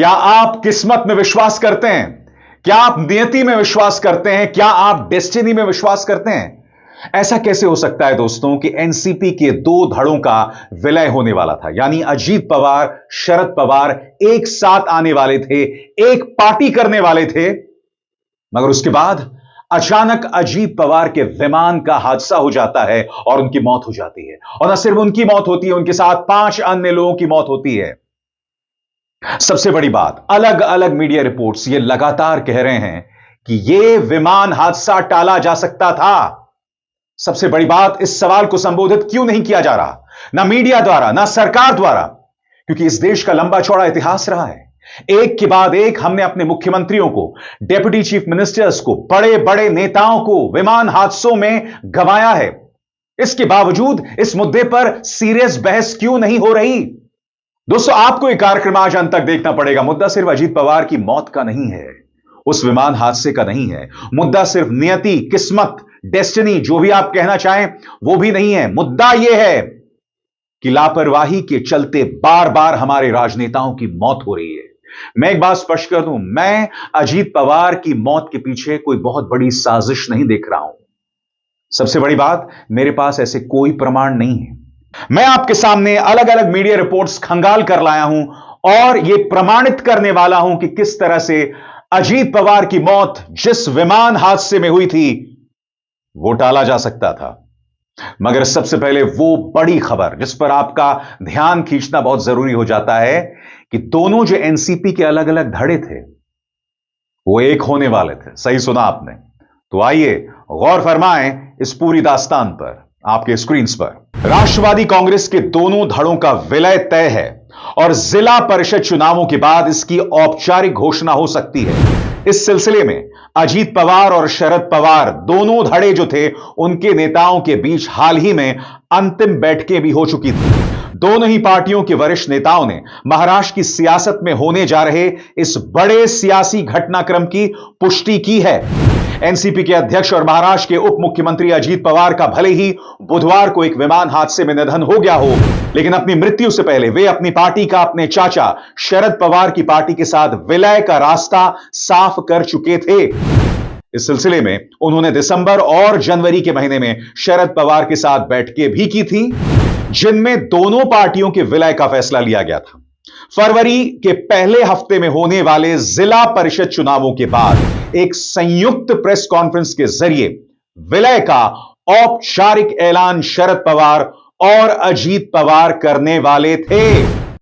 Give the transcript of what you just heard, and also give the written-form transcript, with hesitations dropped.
क्या आप किस्मत में विश्वास करते हैं? क्या आप नियति में विश्वास करते हैं? क्या आप डेस्टिनी में विश्वास करते हैं? ऐसा कैसे हो सकता है दोस्तों कि एनसीपी के दो धड़ों का विलय होने वाला था, यानी अजीत पवार, शरद पवार एक साथ आने वाले थे, एक पार्टी करने वाले थे, मगर उसके बाद अचानक अजीत पवार के विमान का हादसा हो जाता है और उनकी मौत हो जाती है। और न सिर्फ उनकी मौत होती है, उनके साथ 5 अन्य लोगों की मौत होती है। सबसे बड़ी बात, अलग अलग मीडिया रिपोर्ट्स ये लगातार कह रहे हैं कि यह विमान हादसा टाला जा सकता था। सबसे बड़ी बात, इस सवाल को संबोधित क्यों नहीं किया जा रहा, ना मीडिया द्वारा, ना सरकार द्वारा? क्योंकि इस देश का लंबा चौड़ा इतिहास रहा है। एक के बाद एक हमने अपने मुख्यमंत्रियों को, डेप्यूटी चीफ मिनिस्टर्स को, बड़े बड़े नेताओं को विमान हादसों में गंवाया है। इसके बावजूद इस मुद्दे पर सीरियस बहस क्यों नहीं हो रही? दोस्तों, आपको यह कार्यक्रम आज अंत तक देखना पड़ेगा। मुद्दा सिर्फ अजीत पवार की मौत का नहीं है, उस विमान हादसे का नहीं है। मुद्दा सिर्फ नियति, किस्मत, डेस्टिनी, जो भी आप कहना चाहें, वो भी नहीं है। मुद्दा यह है कि लापरवाही के चलते बार बार हमारे राजनेताओं की मौत हो रही है। मैं एक बात स्पष्ट कर दूं, मैं अजीत पवार की मौत के पीछे कोई बहुत बड़ी साजिश नहीं देख रहा हूं। सबसे बड़ी बात, मेरे पास ऐसे कोई प्रमाण नहीं है। मैं आपके सामने अलग अलग मीडिया रिपोर्ट्स खंगाल कर लाया हूं और यह प्रमाणित करने वाला हूं कि किस तरह से अजीत पवार की मौत जिस विमान हादसे में हुई थी वो टाला जा सकता था। मगर सबसे पहले वो बड़ी खबर जिस पर आपका ध्यान खींचना बहुत जरूरी हो जाता है कि दोनों जो एनसीपी के अलग अलग धड़े थे वो एक होने वाले थे। सही सुना आपने। तो आइए गौर फरमाएं इस पूरी दास्तान पर। आपके स्क्रीन पर राष्ट्रवादी कांग्रेस के दोनों धड़ों का विलय तय है और जिला परिषद चुनावों के बाद इसकी औपचारिक घोषणा हो सकती है। इस सिलसिले में अजीत पवार और शरद पवार दोनों धड़े जो थे, उनके नेताओं के बीच हाल ही में अंतिम बैठकें भी हो चुकी थी। दोनों ही पार्टियों के वरिष्ठ नेताओं ने महाराष्ट्र की सियासत में होने जा रहे इस बड़े सियासी घटनाक्रम की पुष्टि की है। एनसीपी के अध्यक्ष और महाराष्ट्र के उप मुख्यमंत्री अजीत पवार का भले ही बुधवार को एक विमान हादसे में निधन हो गया हो, लेकिन अपनी मृत्यु से पहले वे अपनी पार्टी का, अपने चाचा शरद पवार की पार्टी के साथ विलय का रास्ता साफ कर चुके थे। इस सिलसिले में उन्होंने दिसंबर और जनवरी के महीने में शरद पवार के साथ बैठकें भी की थी, जिनमें दोनों पार्टियों के विलय का फैसला लिया गया था। फरवरी के पहले हफ्ते में होने वाले जिला परिषद चुनावों के बाद एक संयुक्त प्रेस कॉन्फ्रेंस के जरिए विलय का औपचारिक ऐलान शरद पवार और अजीत पवार करने वाले थे।